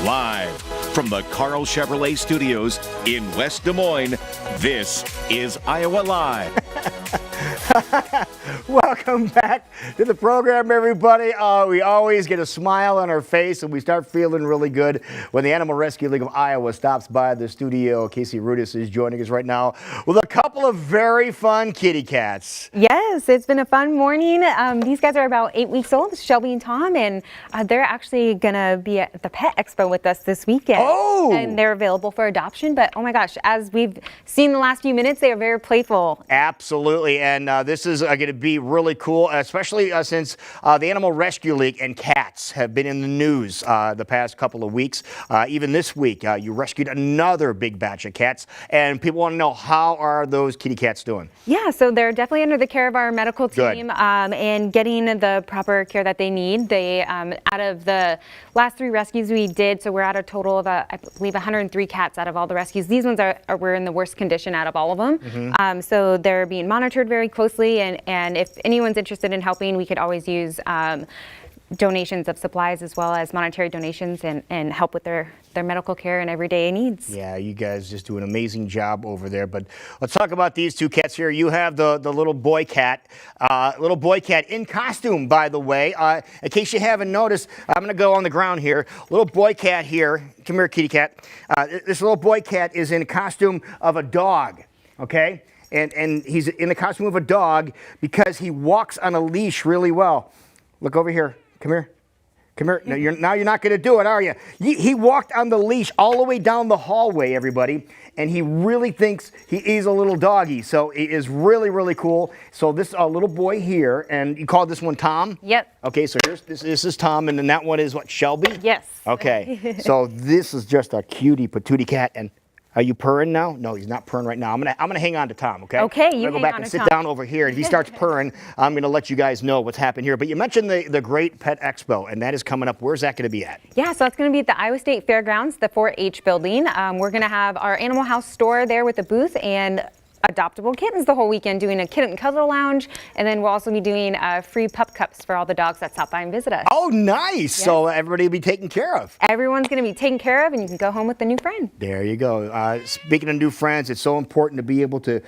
Live from the Carl Chevrolet Studios in West Des Moines, this is Iowa Live. Welcome back to the program, everybody. We always get a smile on our face and we start feeling really good when the Animal Rescue League of Iowa stops by the studio. Casey Routos is joining us right now with a couple of very fun kitty cats. Yes, it's been a fun morning. These guys are about 8 weeks old, Shelby and Tom, and they're actually going to be at the Pet Expo with us this weekend. Oh! And they're available for adoption, but oh my gosh, as we've seen the last few minutes, they are very playful. Absolutely, and this is going to be really cool, especially since the Animal Rescue League and cats have been in the news the past couple of weeks. Even this week, you rescued another big batch of cats, and people want to know, how are those kitty cats doing? Yeah, so they're definitely under the care of our medical team Good. And getting the proper care that they need. They, out of the last 3 rescues we did, so we're at a total of, I believe, 103 cats out of all the rescues. These ones were in the worst condition out of all of them. Mm-hmm. So they're being monitored very closely, and if anyone's interested in helping, we could always use donations of supplies as well as monetary donations and help with their medical care and everyday needs. Yeah, you guys just do an amazing job over there. But let's talk about these 2 cats here. You have the little boy cat in costume, by the way. In case you haven't noticed, I'm going to go on the ground here. Little boy cat here. Come here, kitty cat. This little boy cat is in a costume of a dog, okay? And he's in the costume of a dog because he walks on a leash really well. Look over here. Come here. Come here. Now you're not going to do it, are you? He walked on the leash all the way down the hallway, everybody, and he really thinks he is a little doggy. So it is really, really cool. So this little boy here, and you called this one Tom? Yep. Okay, so this is Tom, and then that one is what, Shelby? Yes. Okay, so this is just a cutie patootie cat, and are you purring now? No, he's not purring right now. I'm gonna hang on to Tom, okay? Okay, I'm you gonna go hang back on and to sit Tom. down over here. If he starts purring, I'm gonna let you guys know what's happened here. But you mentioned the Great Pet Expo, and that is coming up. Where's that gonna be at? Yeah, so it's going to be at the Iowa State Fairgrounds, the 4-H building. We're going to have our Animal House store there with a booth and adoptable kittens the whole weekend, doing a kitten cuddle lounge, and then we'll also be doing free pup cups for all the dogs that stop by and visit us. Oh, nice. Yes. So everybody will be taken care of. Everyone's going to be taken care of, and you can go home with a new friend. There you go. Speaking of new friends, it's so important to be able to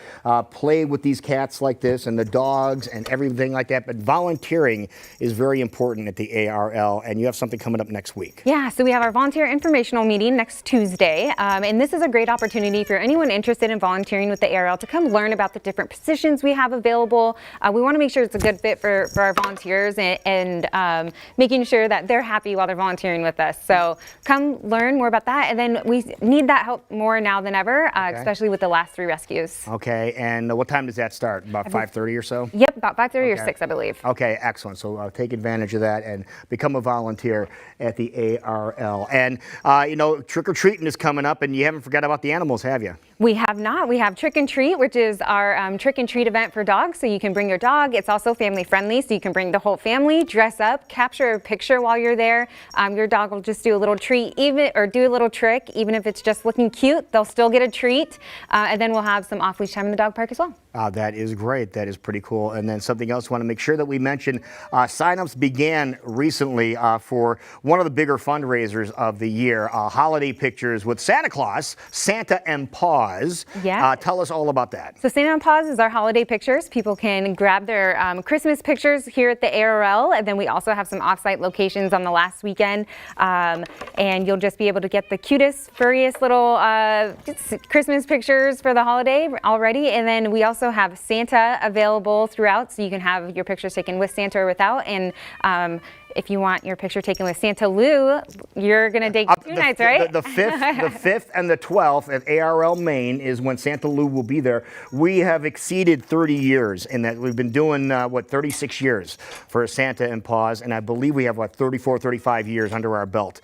play with these cats like this and the dogs and everything like that. But volunteering is very important at the ARL, and you have something coming up next week. Yeah, so we have our volunteer informational meeting next Tuesday, and this is a great opportunity for anyone interested in volunteering with the ARL to come learn about the different positions we have available. We want to make sure it's a good fit for our volunteers and making sure that they're happy while they're volunteering with us. So come learn more about that, and then we need that help more now than ever, especially with the last 3 rescues. Okay, and what time does that start? About 5:30 or so? Yep, about 5:30 or 6, I believe. Okay, excellent. So take advantage of that and become a volunteer at the ARL. And, trick-or-treating is coming up, and you haven't forgot about the animals, have you? We have not. We have Trick and Treat, which is our trick and treat event for dogs. So you can bring your dog. It's also family friendly, so you can bring the whole family, dress up, capture a picture while you're there. Your dog will just do a little treat, do a little trick, even if it's just looking cute. They'll still get a treat, and then we'll have some off-leash time in the dog park as well. That is great. That is pretty cool. And then something else I want to make sure that we mention, sign-ups began recently for one of the bigger fundraisers of the year, holiday pictures with Santa Claus, Santa and Paws. Yeah. Tell us all about that. So Santa and Paws is our holiday pictures. People can grab their Christmas pictures here at the ARL, and then we also have some off-site locations on the last weekend, and you'll just be able to get the cutest, furriest little Christmas pictures for the holiday already. And then we also have Santa available throughout, so you can have your pictures taken with Santa or without. And if you want your picture taken with Santa Lou, you're going to take 2 nights, right? The 5th and the 12th at ARL Maine is when Santa Lou will be there. We have exceeded 30 years in that. We've been doing, 36 years for Santa and Paws, and I believe we have, 34, 35 years under our belt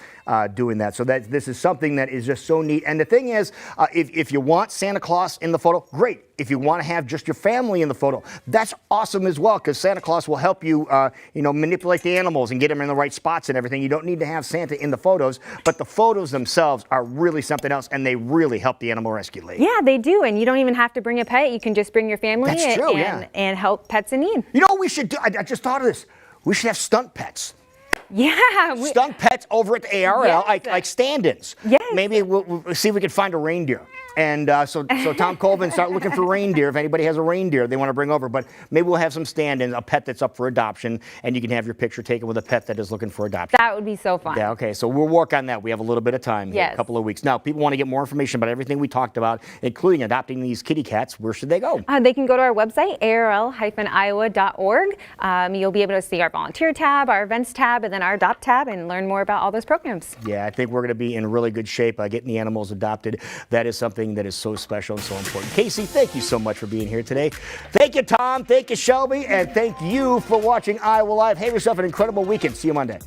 doing that. So this is something that is just so neat. And the thing is, if you want Santa Claus in the photo, great. If you want to have just your family in the photo, that's awesome as well, because Santa Claus will help you, manipulate the animals and get them in the right spots and everything. You don't need to have Santa in the photos, but the photos themselves are really something else, and they really help the Animal Rescue League. Yeah, they do, and you don't even have to bring a pet. You can just bring your family That's true, and help pets in need. You know what we should do? I just thought of this. We should have stunt pets. Yeah. Stunk pets over at the ARL, Yes. like stand-ins. Yes. Maybe we'll see if we can find a reindeer. And so Tom Colvin, start looking for reindeer. If anybody has a reindeer they want to bring over, but maybe we'll have some stand-ins, a pet that's up for adoption, and you can have your picture taken with a pet that is looking for adoption. That would be so fun. Yeah, okay, so we'll work on that. We have a little bit of time here, Yes. a couple of weeks. Now, people want to get more information about everything we talked about, including adopting these kitty cats. Where should they go? They can go to our website, arl-iowa.org. You'll be able to see our volunteer tab, our events tab, and then our adopt tab, and learn more about all those programs. Yeah, I think we're going to be in really good shape getting the animals adopted. That is something that is so special and so important. Casey, thank you so much for being here today. Thank you, Tom. Thank you, Shelby. And thank you for watching Iowa Live. Have yourself an incredible weekend. See you Monday.